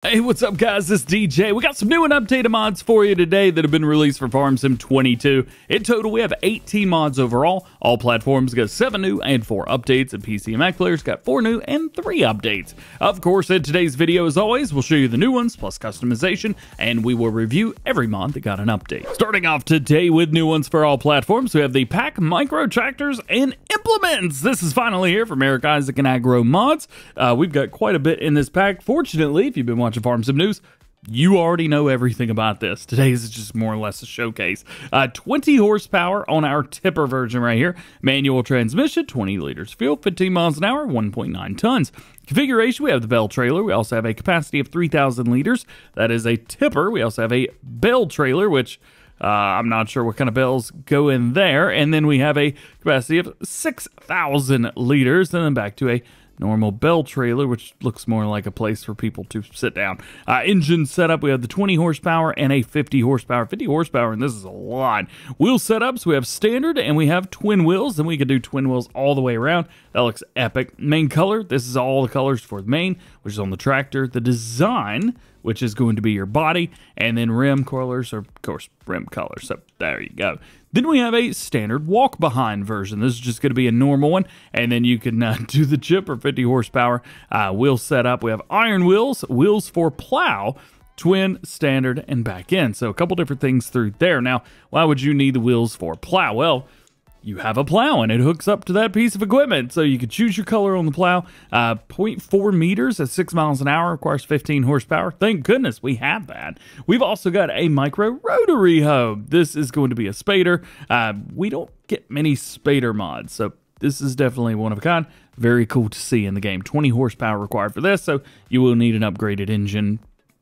Hey, what's up guys, this is DJ. We got some new and updated mods for you today that have been released for Farm Sim 22. In total, we have 18 mods overall. All platforms got 7 new and 4 updates, and PC and Mac players got 4 new and 3 updates. Of course, in today's video, as always, we'll show you the new ones, plus customization, and we will review every mod that got an update. Starting off today with new ones for all platforms, we have the Pack Micro Tractors and Implements. This is finally here from Eric Isaac and Agro Mods. We've got quite a bit in this pack. Fortunately, if you've been watching Farm Sim News, you already know everything about this. Today's is just more or less a showcase. 20 horsepower on our tipper version right here. Manual transmission, 20 liters fuel, 15 miles an hour, 1.9 tons. Configuration, we have the bell trailer. We also have a capacity of 3,000 liters. That is a tipper. We also have a bell trailer, which I'm not sure what kind of bells go in there. And then we have a capacity of 6,000 liters. And then back to a normal bell trailer, which looks more like a place for people to sit down. Engine setup, we have the 20 horsepower and a 50 horsepower. 50 horsepower, and this is a lot. Wheel setups, we have standard and we have twin wheels, and we can do twin wheels all the way around. That looks epic. Main color, this is all the colors for the main, which is on the tractor. The design, which is going to be your body, and then rim colors, or of course rim colors. So there you go. Then we have a standard walk-behind version. This is just going to be a normal one, and then you can do the chip or 50 horsepower wheel setup. We have iron wheels, wheels for plow, twin, standard, and back end. So a couple different things through there. Now, why would you need the wheels for plow? Well, you have a plow and it hooks up to that piece of equipment. So you could choose your color on the plow. 0.4 meters at 6 miles an hour, requires 15 horsepower. Thank goodness we have that. We've also got a micro rotary hoe. This is going to be a spader. We don't get many spader mods, so this is definitely one of a kind. Very cool to see in the game. 20 horsepower required for this, so you will need an upgraded engine.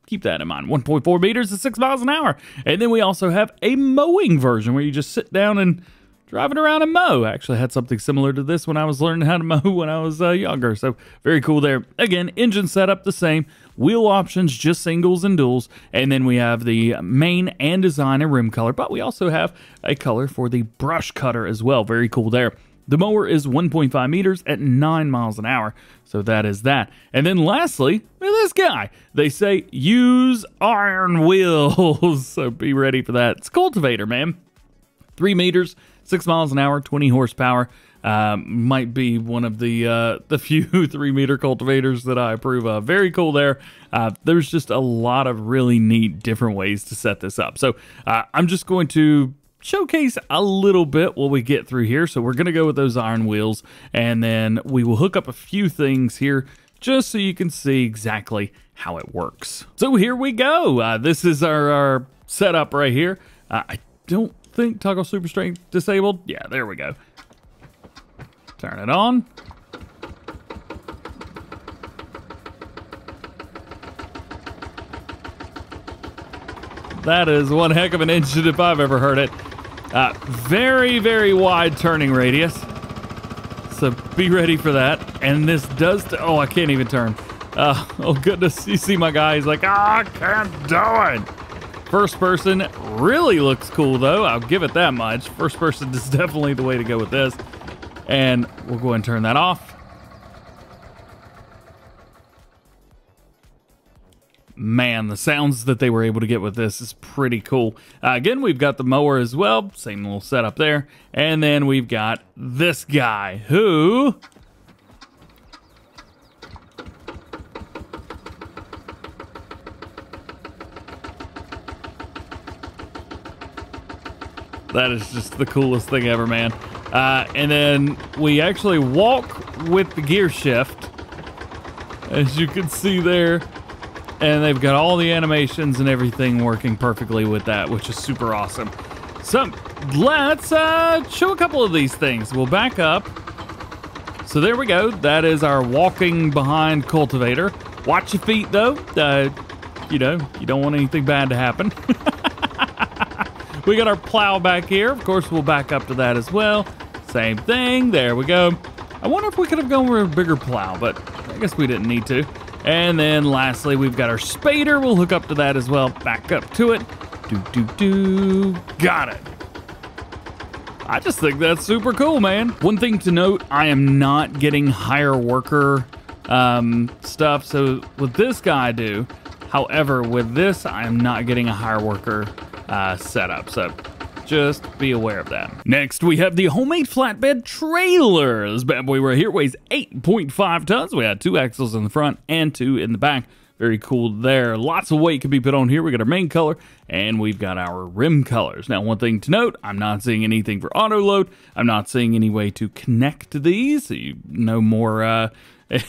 Keep that in mind. 1.4 meters at 6 miles an hour. And then we also have a mowing version where you just sit down and driving around and mow. I actually had something similar to this when I was learning how to mow when I was younger, so very cool there. Again, engine setup the same, wheel options just singles and duals, and then we have the main and design and rim color, but we also have a color for the brush cutter as well. Very cool there. The mower is 1.5 meters at 9 miles an hour, so that is that. And then lastly, look at this guy. They say use iron wheels, so be ready for that. It's a cultivator, man. 3 meters, 6 miles an hour, 20 horsepower. Might be one of the few 3-meter cultivators that I approve of. Very cool there. There's just a lot of really neat different ways to set this up. So I'm just going to showcase a little bit what we get through here. So we're going to go with those iron wheels, and then we will hook up a few things here just so you can see exactly how it works. So here we go. This is our setup right here. I don't think toggle super strength disabled. Yeah, there we go. Turn it on. That is one heck of an engine if I've ever heard it. Very, very wide turning radius. So be ready for that. And this does, oh, I can't even turn. Oh goodness, you see my guy, he's like, I can't do it. First person really looks cool though, I'll give it that much. First person is definitely the way to go with this. And we'll go ahead and turn that off. Man, the sounds that they were able to get with this is pretty cool. Again, we've got the mower as well, same little setup there. And then we've got this guy who... That is just the coolest thing ever, man. And then we actually walk with the gear shift, as you can see there. And they've got all the animations and everything working perfectly with that, which is super awesome. So let's show a couple of these things. We'll back up. So there we go. That is our walking behind cultivator. Watch your feet though. You know, you don't want anything bad to happen. We got our plow back here. Of course, we'll back up to that as well. Same thing. There we go. I wonder if we could have gone with a bigger plow, but I guess we didn't need to. And then lastly, we've got our spader. We'll hook up to that as well. Back up to it. Got it. I just think that's super cool, man. One thing to note, I am not getting higher worker stuff. So what this guy do However, with this, I'm not getting a hire worker setup, so just be aware of that. Next, we have the homemade flatbed trailer. This bad boy right here weighs 8.5 tons. We got 2 axles in the front and 2 in the back. Very cool there. Lots of weight can be put on here. We got our main color and we've got our rim colors. Now, one thing to note, I'm not seeing anything for auto load. I'm not seeing any way to connect these. So no more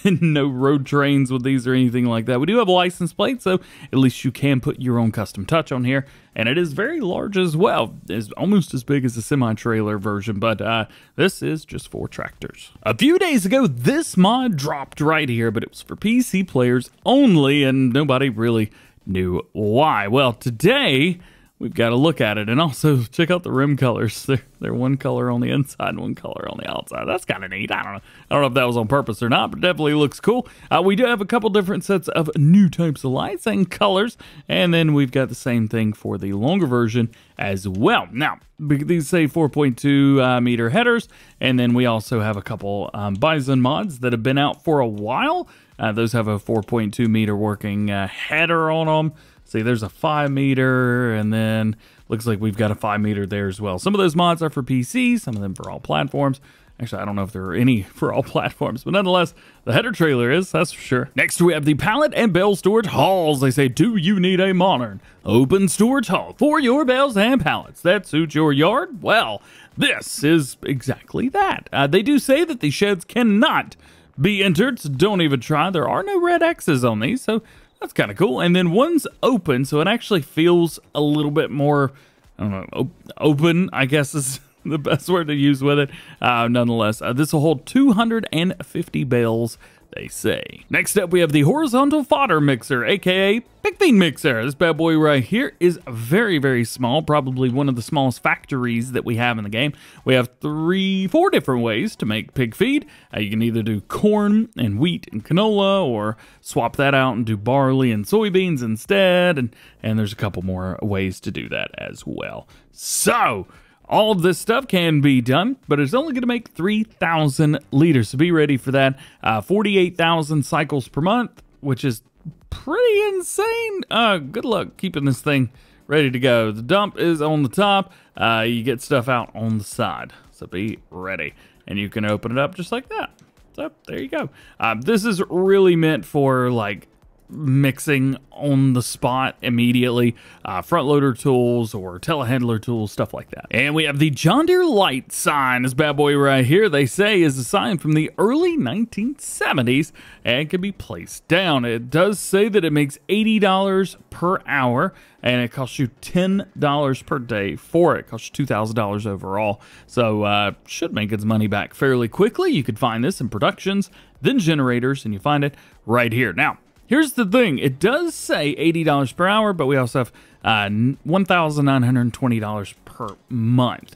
no road trains with these or anything like that. We do have a license plate, so at least you can put your own custom touch on here. And it is very large as well. It's almost as big as the semi-trailer version, but this is just for tractors. A few days ago, this mod dropped right here, but it was for PC players only, and nobody really knew why. Well, today we've got to look at it, and also check out the rim colors. They're one color on the inside and one color on the outside. That's kind of neat. I don't know if that was on purpose or not, but definitely looks cool. We do have a couple different sets of new types of lights and colors, and then we've got the same thing for the longer version as well. Now, these say 4.2 meter headers, and then we also have a couple Bizon mods that have been out for a while. Those have a 4.2 meter working header on them. See, there's a 5 meter, and then looks like we've got a 5 meter there as well. Some of those mods are for PC, some of them for all platforms. Actually, I don't know if there are any for all platforms, but nonetheless, the header trailer is, that's for sure. Next, we have the Pallet and Bale storage halls. They say, do you need a modern open storage hall for your bales and pallets that suit your yard? Well, this is exactly that. They do say that the sheds cannot be entered, so don't even try. There are no red X's on these, so that's kind of cool. And then one's open, so it actually feels a little bit more, I don't know, open, I guess is the best word to use with it. Nonetheless, this will hold 250 bales, they say. Next up, we have the horizontal fodder mixer, aka pick feed mixer. This bad boy right here is very, very small, probably one of the smallest factories that we have in the game. We have 4 different ways to make pig feed. You can either do corn and wheat and canola, or swap that out and do barley and soybeans instead, and there's a couple more ways to do that as well. So all of this stuff can be done, but it's only going to make 3,000 liters. So be ready for that. 48,000 cycles per month, which is pretty insane. Good luck keeping this thing ready to go. The dump is on the top. You get stuff out on the side. So be ready. And you can open it up just like that. So there you go. This is really meant for like mixing on the spot immediately, front loader tools or telehandler tools, stuff like that. And we have the John Deere light sign. This bad boy right here, they say, is a sign from the early 1970s and can be placed down. It does say that it makes $80 per hour and it costs you $10 per day for it. It costs you $2,000 overall. So should make its money back fairly quickly. You could find this in productions, then generators, and you find it right here. Now, here's the thing. It does say $80 per hour, but we also have $1,920 per month.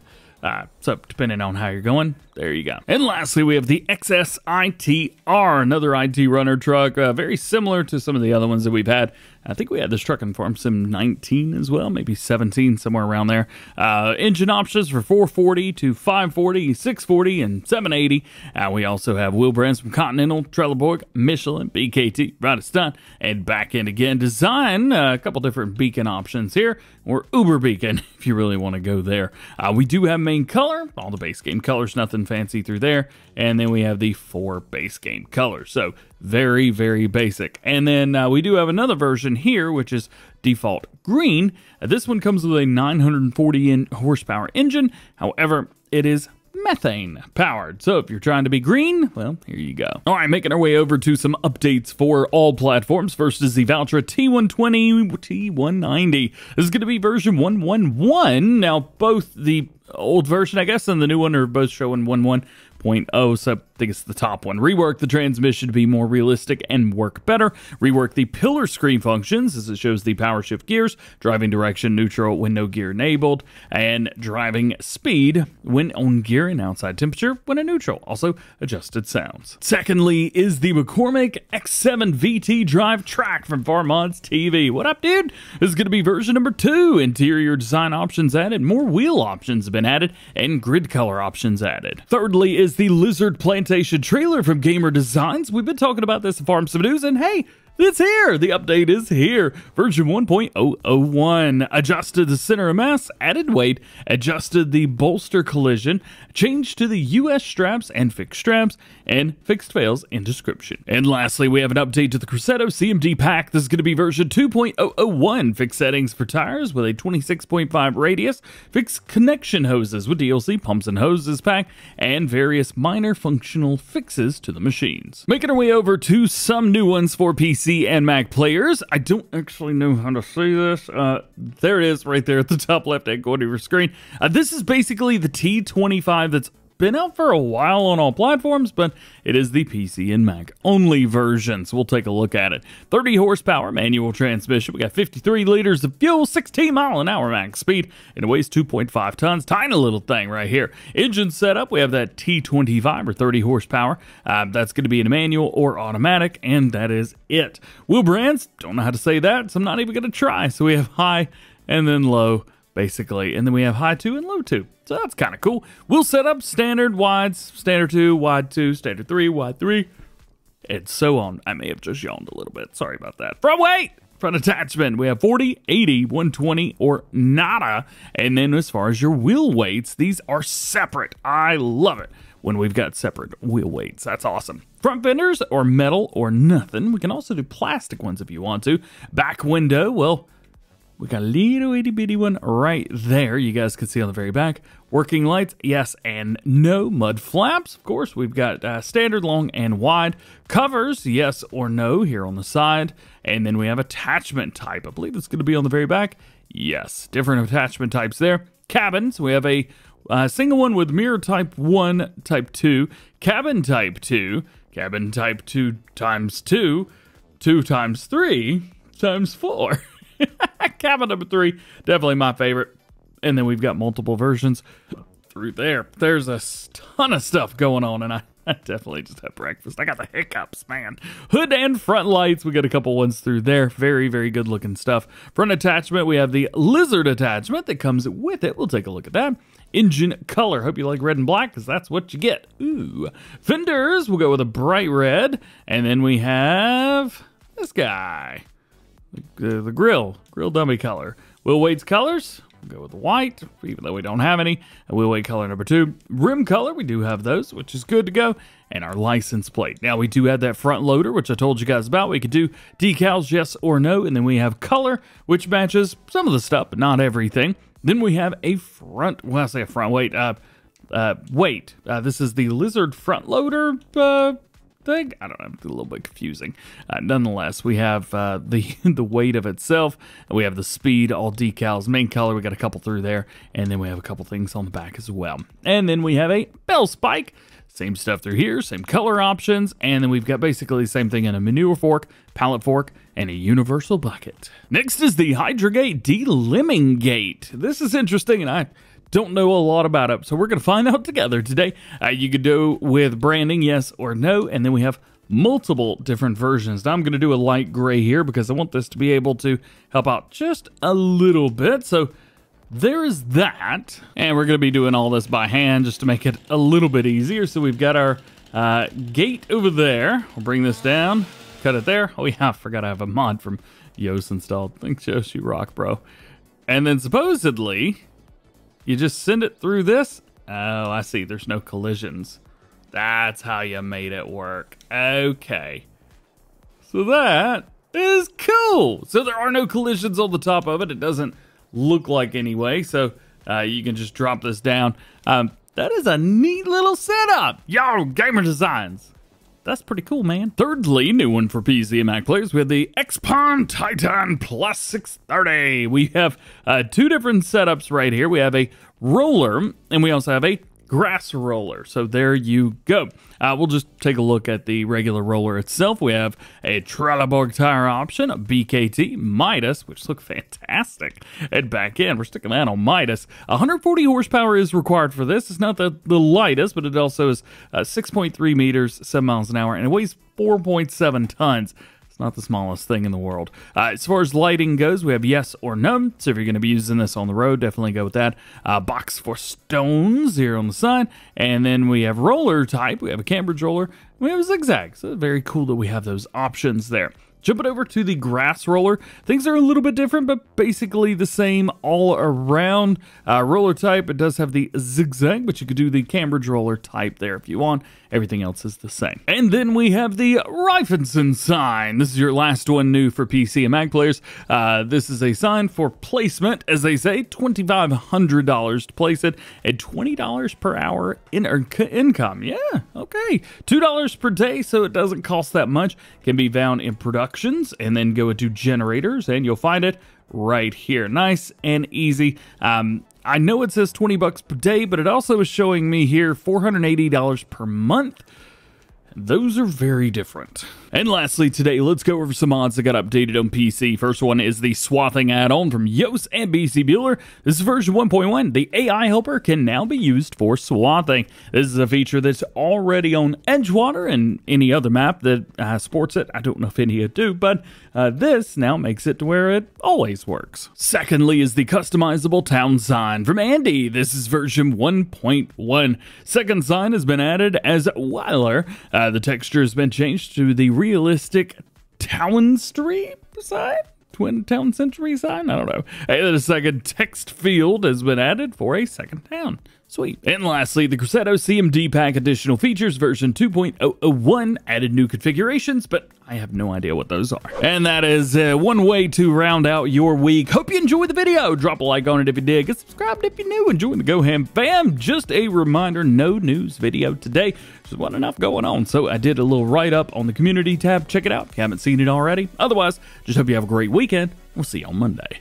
So depending on how you're going, there you go. And lastly, we have the XS-ITR, another IT runner truck, very similar to some of the other ones that we've had. I think we had this truck in Farm Sim 19 as well, maybe 17, somewhere around there. Engine options for 440 to 540, 640, and 780. We also have wheel brands from Continental, Trelleborg, Michelin, BKT, Raiffeisen, and back end again. Design, a couple different beacon options here, or Uber beacon, if you really want to go there. We do have main color, all the base game colors, nothing fancy through there. And then we have the 4 base game colors. So very, very basic. And then we do have another version here, which is default green. This one comes with a 940 horsepower engine. However, it is methane powered. So if you're trying to be green, well, here you go. All right, making our way over to some updates for all platforms. First is the Valtra T120-T190. This is going to be version 1.11. Now, both the old version, I guess, and the new one are both showing 1.1.0, so I think it's the top one. Rework the transmission to be more realistic and work better. Rework the pillar screen functions as it shows the power shift gears, driving direction, neutral when no gear enabled, and driving speed when on gear and outside temperature when in neutral. Also adjusted sounds. Secondly is the McCormick X7 VT drive track from Farm Mods TV. What up, dude? This is going to be version number 2. Interior design options added, more wheel options have been added, and grid color options added. Thirdly is the Lizard Plantation trailer from Gamer Designs. We've been talking about this in Farm Sim News, and hey, It's here. The update is here. Version 1.001. Adjusted the center of mass, added weight, adjusted the bolster collision, changed to the US straps and fixed straps, and fixed fails in description. And lastly, we have an update to the Crosetto CMD Pack. This is going to be version 2.001. Fixed settings for tires with a 26.5 radius, fixed connection hoses with DLC pumps and hoses pack, and various minor functional fixes to the machines. Making our way over to some new ones for PC and Mac players. I don't actually know how to say this. There it is right there at the top left-hand corner of your screen. This is basically the T25 that's been out for a while on all platforms, but it is the PC and Mac only version, so we'll take a look at it. 30 horsepower manual transmission. We got 53 liters of fuel, 16 mile-an-hour max speed, and it weighs 2.5 tons. Tiny little thing right here. Engine setup, we have that T25 or 30 horsepower. That's going to be in a manual or automatic, and that is it. Wheel brands, don't know how to say that, so I'm not even going to try. So we have high and then low, basically, and then we have high 2 and low 2. So that's kind of cool. We'll set up standard wides, standard 2, wide 2, standard 3, wide 3, and so on. I may have just yawned a little bit. Sorry about that. Front weight, front attachment. We have 40, 80, 120, or nada. And then as far as your wheel weights, these are separate. I love it when we've got separate wheel weights. That's awesome. Front fenders or metal or nothing. We can also do plastic ones if you want to. Back window, well, we got a little itty bitty one right there. You guys can see on the very back. Working lights, yes and no. Mud flaps, of course. We've got standard, long, and wide. Covers, yes or no, here on the side. And then we have attachment type. I believe it's going to be on the very back. Yes, different attachment types there. Cabins, we have a single one with mirror type 1, type 2, cabin type 2, cabin type 2 times 2, 2 times 3, times 4. Cabin number 3, definitely my favorite. And then we've got multiple versions through there. There's a ton of stuff going on, and I definitely just had breakfast. I got the hiccups, man. Hood and front lights, we got a couple ones through there. Very, very good looking stuff. Front attachment, we have the lizard attachment that comes with it. We'll take a look at that. Engine color, hope you like red and black, because that's what you get. Ooh. Fenders, we'll go with a bright red. And then we have this guy. The grill dummy color. Wheel weights colors, we'll go with the white, even though we don't have any. And wheel weight color number 2. Rim color, we do have those, which is good to go. And our license plate. Now we do have that front loader, which I told you guys about. We could do decals, yes or no. And then we have color, which matches some of the stuff, but not everything. Then we have a front, well, I say a front weight, weight. This is the lizard front loader, thing. I don't know, it's a little bit confusing. Nonetheless, we have the weight of itself, and we have the speed, all decals, main color, we got a couple through there, and then we have a couple things on the back as well. And then we have a bell spike, same stuff through here, same color options, and then we've got basically the same thing in a manure fork, pallet fork, and a universal bucket. Next is the Hydra-Gate Delimbing Gate. This is interesting, and I don't know a lot about it, so we're going to find out together today. You could do with branding, yes or no, and then we have multiple different versions. Now I'm going to do a light gray here because I want this to be able to help out just a little bit. So there is that, and we're going to be doing all this by hand just to make it a little bit easier. So we've got our gate over there. We'll bring this down, cut it there. Oh yeah, I forgot I have a mod from Yoast installed. Thanks, Yoast, you rock, bro. And then supposedly you just send it through this. Oh, I see. There's no collisions. That's how you made it work. Okay. So that is cool. So there are no collisions on the top of it. It doesn't look like anyway. So you can just drop this down. That is a neat little setup. Yo, gamer designs. That's pretty cool, man. Thirdly, new one for PC and Mac players, we have the EXPOM Tytan Plus 630. We have 2 different setups right here. We have a roller, and we also have a grass roller. So there you go. We'll just take a look at the regular roller itself. We have a Trelleborg tire option, a BKT, Midas, which look fantastic. And back in, we're sticking that on Midas. 140 horsepower is required for this. It's not the lightest, but it also is 6.3 meters, 7 miles an hour, and it weighs 4.7 tons. It's not the smallest thing in the world. As far as lighting goes, we have yes or no. So if you're going to be using this on the road, definitely go with that. Box for stones here on the side. And then we have roller type. We have a Cambridge roller. We have a zigzag. So very cool that we have those options there. Jumping over to the grass roller, things are a little bit different, but basically the same all around. Roller type, it does have the zigzag, but you could do the Cambridge roller type there if you want. Everything else is the same. And then we have the Raiffeisen Sign. This is your last one new for PC and Mac players. This is a sign for placement, as they say, $2,500 to place it, at $20 per hour income. Yeah, okay. $2 per day, so it doesn't cost that much. Can be found in productions, and then go into generators, and you'll find it right here. Nice and easy. I know it says 20 bucks per day, but it also is showing me here $480 per month. Those are very different. And lastly today, let's go over some mods that got updated on PC. First one is the Swathing Addon from Yoast and BC Bueller. This is version 1.1. The AI helper can now be used for swathing. This is a feature that's already on Edgewater and any other map that supports it. I don't know if any do, but this now makes it to where it always works. Secondly is the Customizable town sign from Andy. This is version 1.1. Second sign has been added as Weiler. The texture has been changed to the realistic town street sign? Twin town century sign? I don't know. And the second text field has been added for a second town. Sweet. And lastly, the Crosetto CMD Pack additional features version 2.001 added new configurations, but I have no idea what those are. And that is one way to round out your week. Hope you enjoyed the video. Drop a like on it if you did. Get subscribed if you're new. And join the GoHam fam. Just a reminder, no news video today. Just wasn't enough going on. So I did a little write-up on the community tab. Check it out if you haven't seen it already. Otherwise, just hope you have a great weekend. We'll see you on Monday.